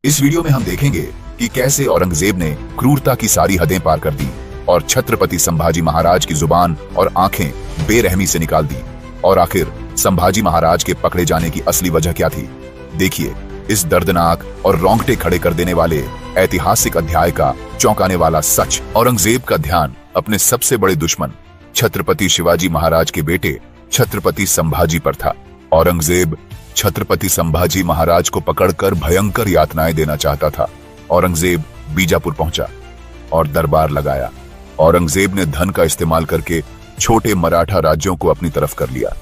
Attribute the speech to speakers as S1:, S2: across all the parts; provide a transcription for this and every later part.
S1: इस वीडियो में हम देखेंगे कि कैसे औरंगजेब ने क्रूरता की सारी हदें पार कर दी और छत्रपति संभाजी महाराज की जुबान और आंखें बेरहमी से निकाल दी। और आखिर संभाजी महाराज के पकड़े जाने की असली वजह क्या थी? देखिए इस दर्दनाक और रोंगटे खड़े कर देने वाले ऐतिहासिक अध्याय का चौंकाने वाला सच। औरंगजेब का ध्यान अपने सबसे बड़े दुश्मन छत्रपति शिवाजी महाराज के बेटे छत्रपति संभाजी पर था। औरंगजेब छत्रपति संभाजी महाराज को पकड़कर भयंकर यातनाएं देना चाहता था। औरंगजेब बीजापुर पहुंचा और दरबार लगाया। औरंगजेब ने धन का इस्तेमाल करके छोटे मराठा राज्यों को अपनी तरफ कर लिया।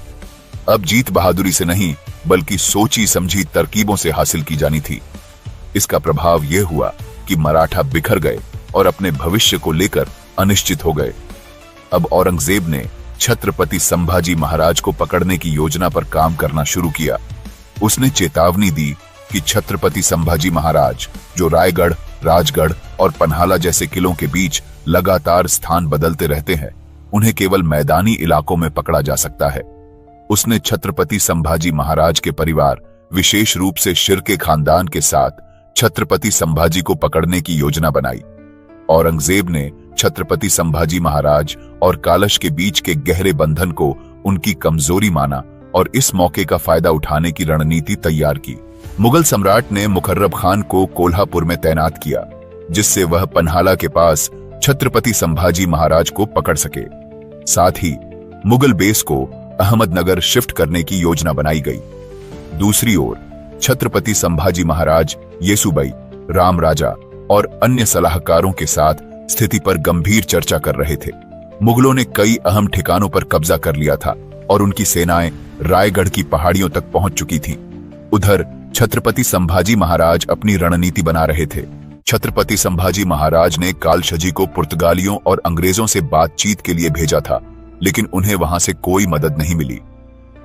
S1: अब जीत बहादुरी से नहीं बल्कि सोची समझी तरकीबों से हासिल की जानी थी। इसका प्रभाव यह हुआ कि मराठा बिखर गए और अपने भविष्य को लेकर अनिश्चित हो गए। अब औरंगजेब ने छत्रपति संभाजी महाराज को पकड़ने की योजना पर काम करना शुरू किया। उसने चेतावनी दी कि छत्रपति संभाजी महाराज, जो रायगढ़, राजगढ़ और पन्हाला जैसे किलों के बीच लगातार स्थान बदलते रहते हैं, उन्हें केवल मैदानी इलाकों में पकड़ा जा सकता है। उसने छत्रपति संभाजी महाराज के परिवार, विशेष रूप से शिर्के खानदान के साथ छत्रपति संभाजी को पकड़ने की योजना बनाई। औरंगजेब ने छत्रपति संभाजी महाराज और कालश के बीच के गहरे बंधन को उनकी कमजोरी माना और इस मौके का फायदा उठाने की रणनीति तैयार की। मुगल सम्राट ने मुकर्रब खान को कोल्हापुर में तैनात किया, जिससे वह पन्हाला के पास छत्रपति संभाजी महाराज को पकड़ सके। साथ ही मुगल बेस को अहमदनगर शिफ्ट करने की योजना बनाई गई। दूसरी ओर छत्रपति संभाजी महाराज येसुबाई, राम राजा और अन्य सलाहकारों के साथ स्थिति पर गंभीर चर्चा कर रहे थे। मुगलों ने कई अहम ठिकानों पर कब्जा कर लिया था और उनकी सेनाएं रायगढ़ की पहाड़ियों तक पहुंच चुकी थीं। उधर छत्रपति संभाजी महाराज अपनी रणनीति बना रहे थे। छत्रपति संभाजी महाराज ने कालशजी को पुर्तगालियों और अंग्रेजों से बातचीत के लिए भेजा था, लेकिन उन्हें वहां से कोई मदद नहीं मिली।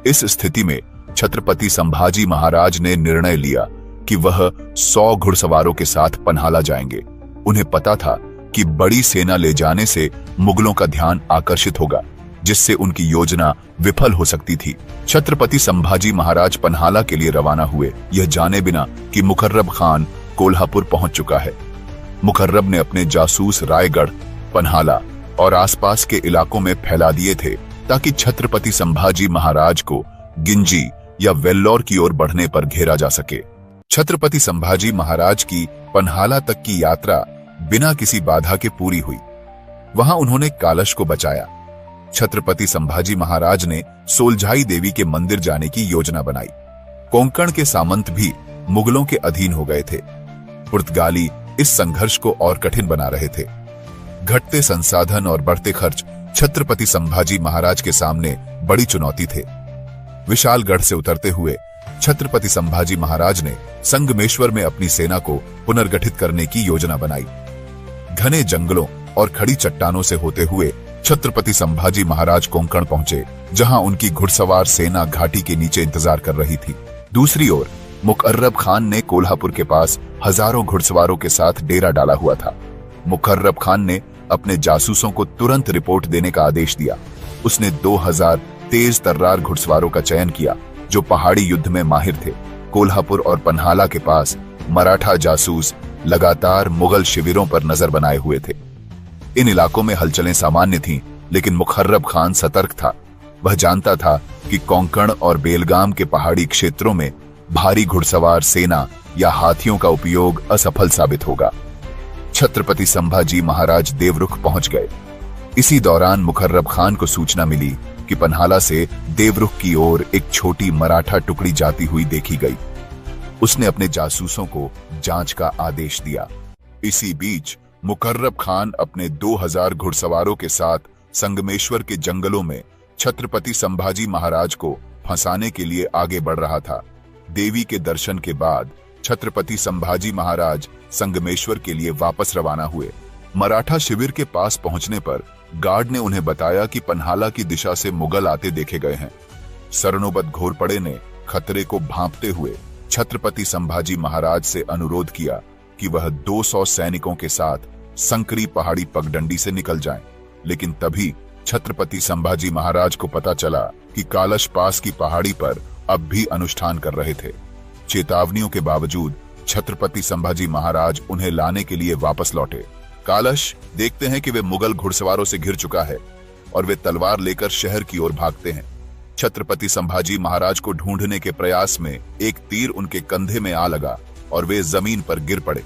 S1: इस स्थिति में छत्रपति संभाजी महाराज ने निर्णय लिया कि वह 100 घुड़सवारों के साथ पन्हाला जाएंगे। उन्हें पता था कि बड़ी सेना ले जाने से मुगलों का ध्यान आकर्षित होगा, जिससे उनकी योजना विफल हो सकती थी। छत्रपति संभाजी महाराज पन्हाला के लिए रवाना हुए, यह जाने बिना कि मुकर्रब खान कोल्हापुर पहुंच चुका है। मुकर्रब ने अपने जासूस रायगढ़, पन्हाला और आसपास के इलाकों में फैला दिए थे ताकि छत्रपति संभाजी महाराज को गिंजी या वेल्लोर की ओर बढ़ने पर घेरा जा सके। छत्रपति संभाजी महाराज की पन्हाला तक की यात्रा बिना किसी बाधा के पूरी हुई। वहां उन्होंने कालश को बचाया। छत्रपति संभाजी महाराज ने सोलझाई देवी के मंदिर जाने की योजना बनाई। कोंकण के सामंत भी मुगलों के अधीन हो गए थे। पुर्तगाली इस संघर्ष को और कठिन बना रहे थे। घटते संसाधन और बढ़ते खर्च छत्रपति संभाजी महाराज के सामने बड़ी चुनौती थे। विशालगढ़ से उतरते हुए छत्रपति संभाजी महाराज ने संगमेश्वर में अपनी सेना को पुनर्गठित करने की योजना बनाई। घने जंगलों और खड़ी चट्टानों से होते हुए छत्रपति संभाजी महाराज कोंकण पहुंचे, जहां उनकी घुड़सवार सेना घाटी के नीचे इंतजार कर रही थी। दूसरी ओर मुकर्रब खान ने कोल्हापुर के पास हजारों घुड़सवारों के साथ डेरा डाला हुआ था। मुकर्रब खान ने अपने जासूसों को तुरंत रिपोर्ट देने का आदेश दिया। उसने 2000 तेज तर्रार घुड़सवारों का चयन किया, जो पहाड़ी युद्ध में माहिर थे। कोल्हापुर और पन्हाला के पास मराठा जासूस लगातार मुगल शिविरों पर नजर बनाए हुए थे। इन इलाकों में हलचलें सामान्य थीं, लेकिन मुकर्रब खान सतर्क था। वह जानता था कि कोंकण और बेलगाम के पहाड़ी क्षेत्रों में भारी घुड़सवार सेना या हाथियों का उपयोग असफल साबित होगा। छत्रपति संभाजी महाराज देवरुख पहुंच गए। इसी दौरान मुकर्रब खान को सूचना मिली कि पन्हाला से देवरुख की ओर एक छोटी मराठा टुकड़ी जाती हुई देखी गई। उसने अपने जासूसों को जांच का आदेश दिया। इसी बीच मुकर्रब खान अपने 2000 घुड़सवारों के साथ संगमेश्वर के जंगलों में छत्रपति संभाजी महाराज को फंसाने के लिए आगे बढ़ रहा था। देवी के दर्शन के बाद छत्रपति संभाजी महाराज संगमेश्वर के लिए वापस रवाना हुए। मराठा शिविर के पास पहुंचने पर गार्ड ने उन्हें बताया कि पन्हाला की दिशा से मुगल आते देखे गए हैं। शरणोबत घोरपड़े ने खतरे को भांपते हुए छत्रपति संभाजी महाराज से अनुरोध किया कि वह 200 सैनिकों के साथ संकरी पहाड़ी पगडंडी से निकल जाएं। लेकिन तभी छत्रपति संभाजी महाराज को पता चला कि कालश पास की पहाड़ी पर अब भी अनुष्ठान कर रहे थे। चेतावनियों के बावजूद छत्रपति संभाजी महाराज उन्हें लाने के लिए वापस लौटे। कालश देखते हैं कि वे मुगल घुड़सवारों से घिर चुका है और वे तलवार लेकर शहर की ओर भागते हैं। छत्रपति संभाजी महाराज को ढूंढने के प्रयास में एक तीर उनके कंधे में आ लगा और वे जमीन पर गिर पड़े।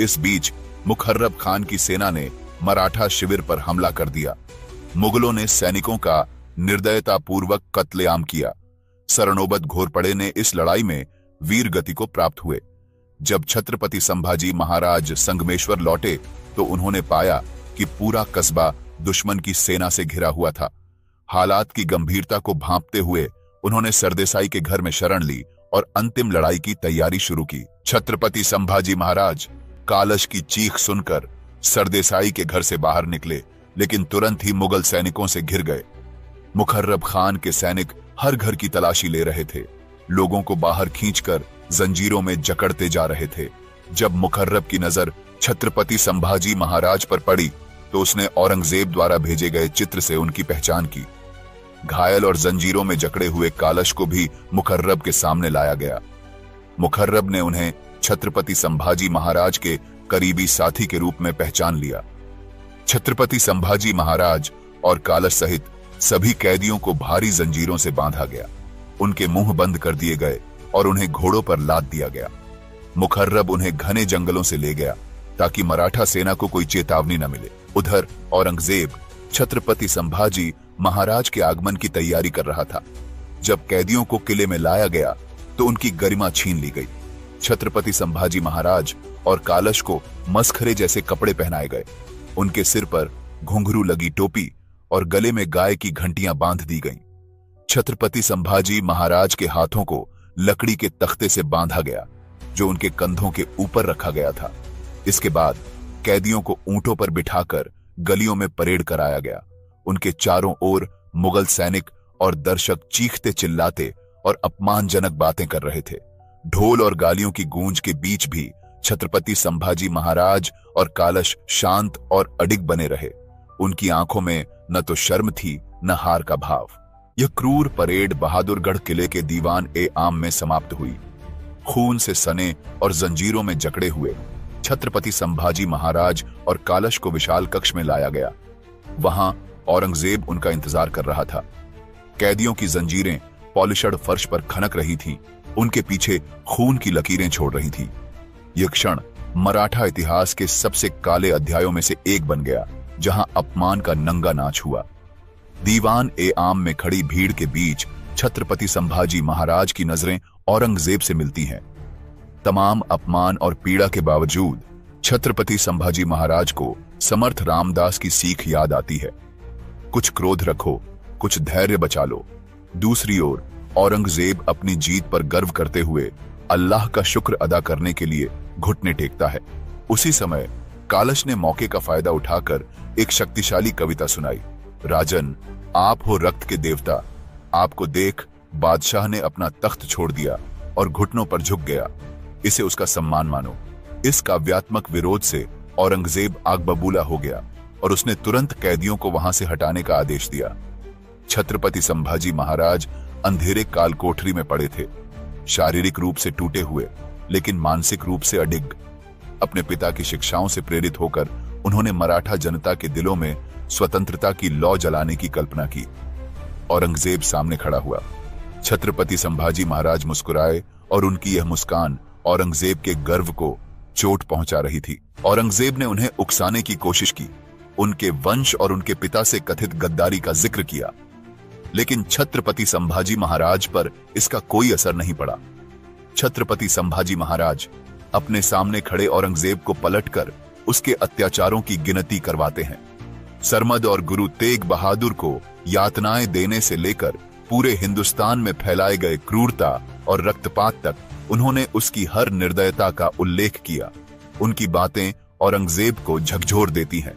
S1: इस बीच मुखर्रब खान की सेना ने मराठा शिविर पर हमला कर दिया। मुगलों ने सैनिकों का निर्दयतापूर्वक कत्लेआम किया। शरणोबत घोरपड़े ने इस लड़ाई में वीर गति को प्राप्त हुए। जब छत्रपति संभाजी महाराज संगमेश्वर लौटे तो उन्होंने पाया कि पूरा कस्बा दुश्मन की सेना से घिरा हुआ था। हालात की गंभीरता को भांपते हुए उन्होंने सरदेसाई के घर में शरण ली और अंतिम लड़ाई की तैयारी शुरू की। छत्रपति संभाजी महाराज कालश की चीख सुनकर सरदेसाई के घर से बाहर निकले, लेकिन तुरंत ही मुगल सैनिकों से घिर गए। मुखर्रब खान के सैनिक हर घर की तलाशी ले रहे थे, लोगों को बाहर खींचकर जंजीरों में जकड़ते जा रहे थे। जब मुखर्रब की नजर छत्रपति संभाजी महाराज पर पड़ी तो उसने औरंगजेब द्वारा भेजे गए चित्र से उनकी पहचान की। घायल और जंजीरों में जकड़े हुए कालश को भी मुखर्रब के सामने लाया गया। मुखर्रब ने उन्हें छत्रपति संभाजी महाराज के करीबी साथी के रूप में पहचान लिया। छत्रपति संभाजी महाराज और कालश सहित सभी कैदियों को भारी जंजीरों से बांधा गया। उनके मुंह बंद कर दिए गए और उन्हें घोड़ों पर लाद दिया गया। मुखर्रब उन्हें घने जंगलों से ले गया ताकि मराठा सेना को कोई चेतावनी न मिले। उधर औरंगजेब छत्रपति संभाजी महाराज के आगमन की तैयारी कर रहा था। जब कैदियों को किले में लाया गया तो उनकी गरिमा छीन ली गई। छत्रपति संभाजी महाराज और कालश को मसखरे जैसे कपड़े पहनाए गए। उनके सिर पर घुंघरू लगी टोपी और गले में गाय की घंटियां बांध दी गईं। छत्रपति संभाजी महाराज के हाथों को लकड़ी के तख्ते से बांधा गया जो उनके कंधों के ऊपर रखा गया था। इसके बाद कैदियों को ऊंटों पर बिठाकर गलियों में परेड कराया गया। उनके चारों ओर मुगल सैनिक और दर्शक चीखते चिल्लाते और अपमानजनक बातें कर रहे थे। ढोल और गालियों की गूंज के बीच भी छत्रपति संभाजी महाराज और कालश शांत और अडिग बने रहे। उनकी आंखों में न तो शर्म थी न हार का भाव। यह क्रूर परेड बहादुरगढ़ किले के दीवान ए आम में समाप्त हुई। खून से सने और जंजीरों में जकड़े हुए छत्रपति संभाजी महाराज और कालश को विशाल कक्ष में लाया गया। वहां औरंगजेब उनका इंतजार कर रहा था। कैदियों की जंजीरें पॉलिशड फर्श पर खनक रही थीं, उनके पीछे खून की लकीरें छोड़ रही थीं। यह क्षण मराठा इतिहास के सबसे काले अध्यायों में से एक बन गया, जहां अपमान का नंगा नाच हुआ। दीवान ए आम में खड़ी भीड़ के बीच छत्रपति संभाजी महाराज की नजरें औरंगजेब से मिलती हैं। तमाम अपमान और पीड़ा के बावजूद छत्रपति संभाजी महाराज को समर्थ रामदास की सीख याद आती है, कुछ क्रोध रखो, कुछ धैर्य बचा लो। दूसरी ओर औरंगजेब अपनी जीत पर गर्व करते हुए अल्लाह का शुक्र अदा करने के लिए घुटने टेकता है। उसी समय कालश ने मौके का फायदा उठाकर एक शक्तिशाली कविता सुनाई। राजन, आप हो रक्त के देवता, आपको देख बादशाह ने अपना तख्त छोड़ दिया और घुटनों पर झुक गया, इसे उसका सम्मान मानो। इस काव्यात्मक विरोध से औरंगजेब आग बबूला हो गया और उसने तुरंत कैदियों को वहां से हटाने का आदेश दिया। छत्रपति संभाजी महाराज अंधेरे काल कोठरी में पड़े थे, शारीरिक रूप से टूटे हुए लेकिन मानसिक रूप से अडिग। अपने पिता की शिक्षाओं से प्रेरित होकर उन्होंने मराठा जनता के दिलों में स्वतंत्रता की लौ जलाने की कल्पना की। औरंगजेब सामने खड़ा हुआ। छत्रपति संभाजी महाराज मुस्कुराए और उनकी यह मुस्कान औरंगजेब के गर्व को चोट पहुंचा रही थी। औरंगजेब ने उन्हें उकसाने की कोशिश की, उनके वंश और उनके पिता से कथित गद्दारी का जिक्र किया, लेकिन छत्रपति संभाजी महाराज पर इसका कोई असर नहीं पड़ा। छत्रपति संभाजी महाराज अपने सामने खड़े औरंगजेब को पलटकर उसके अत्याचारों की गिनती करवाते हैं। सरमद और गुरु तेग बहादुर को यातनाएं देने से लेकर पूरे हिंदुस्तान में फैलाए गए क्रूरता और रक्तपात तक उन्होंने उसकी हर निर्दयता का उल्लेख किया। उनकी बातें औरंगजेब को झकझोर देती हैं।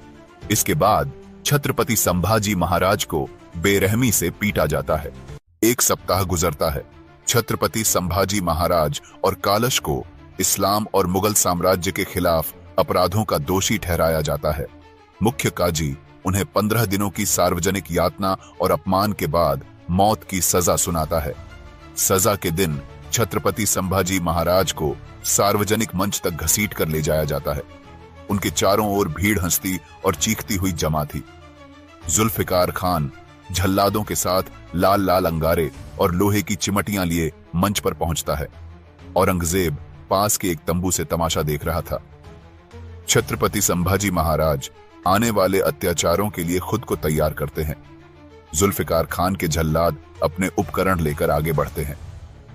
S1: इसके बाद छत्रपति संभाजी महाराज को बेरहमी से पीटा जाता है। एक सप्ताह गुजरता है। छत्रपति संभाजी महाराज और कालश को इस्लाम और मुगल साम्राज्य के खिलाफ अपराधों का दोषी ठहराया जाता है। मुख्य काजी उन्हें 15 दिनों की सार्वजनिक यातना और अपमान के बाद मौत की सजा सुनाता है। सजा के दिन छत्रपति संभाजी महाराज को सार्वजनिक मंच तक घसीट कर ले जाया जाता है। उनके चारों ओर भीड़ हंसती और चीखती हुई जमा थी। जुल्फिकार खान झल्लादों के साथ लाल लाल अंगारे और लोहे की चिमटियां लिए मंच पर पहुंचता है। औरंगजेब पास के एक तंबू से तमाशा देख रहा था। छत्रपति संभाजी महाराज आने वाले अत्याचारों के लिए खुद को तैयार करते हैं। जुल्फिकार खान के झल्लाद अपने उपकरण लेकर आगे बढ़ते हैं।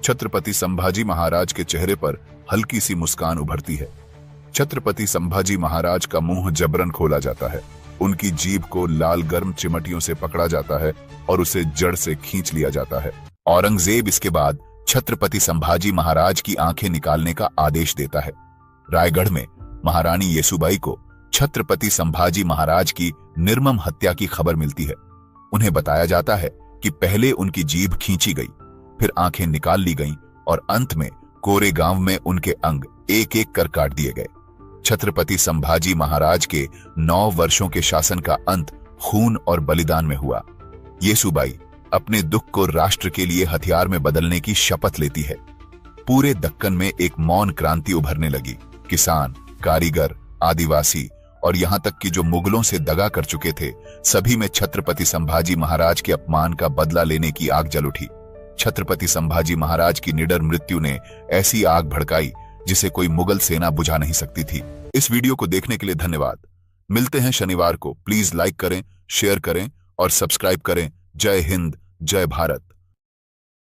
S1: छत्रपति संभाजी महाराज के चेहरे पर हल्की सी मुस्कान उभरती है। छत्रपति संभाजी महाराज का मुंह जबरन खोला जाता है। उनकी जीभ को लाल गर्म चिमटियों से पकड़ा जाता है और उसे जड़ से खींच लिया जाता है। औरंगजेब इसके बाद छत्रपति संभाजी महाराज की आंखें निकालने का आदेश देता है। रायगढ़ में महारानी येसुबाई को छत्रपति संभाजी महाराज की निर्मम हत्या की खबर मिलती है। उन्हें बताया जाता है कि पहले उनकी जीभ खींची गई, फिर आंखें निकाल ली गईं और अंत में कोरेगांव में उनके अंग एक एक कर काट दिए गए। छत्रपति संभाजी महाराज के 9 वर्षों के शासन का अंत खून और बलिदान में हुआ। येसुबाई अपने दुख को राष्ट्र के लिए हथियार में बदलने की शपथ लेती है। पूरे दक्कन में एक मौन क्रांति उभरने लगी। किसान, कारीगर, आदिवासी और यहां तक कि जो मुगलों से दगा कर चुके थे, सभी में छत्रपति संभाजी महाराज के अपमान का बदला लेने की आग जल उठी। छत्रपति संभाजी महाराज की निडर मृत्यु ने ऐसी आग भड़काई जिसे कोई मुगल सेना बुझा नहीं सकती थी। इस वीडियो को देखने के लिए धन्यवाद। मिलते हैं शनिवार को। प्लीज लाइक करें, शेयर करें और सब्सक्राइब करें। जय हिंद, जय भारत।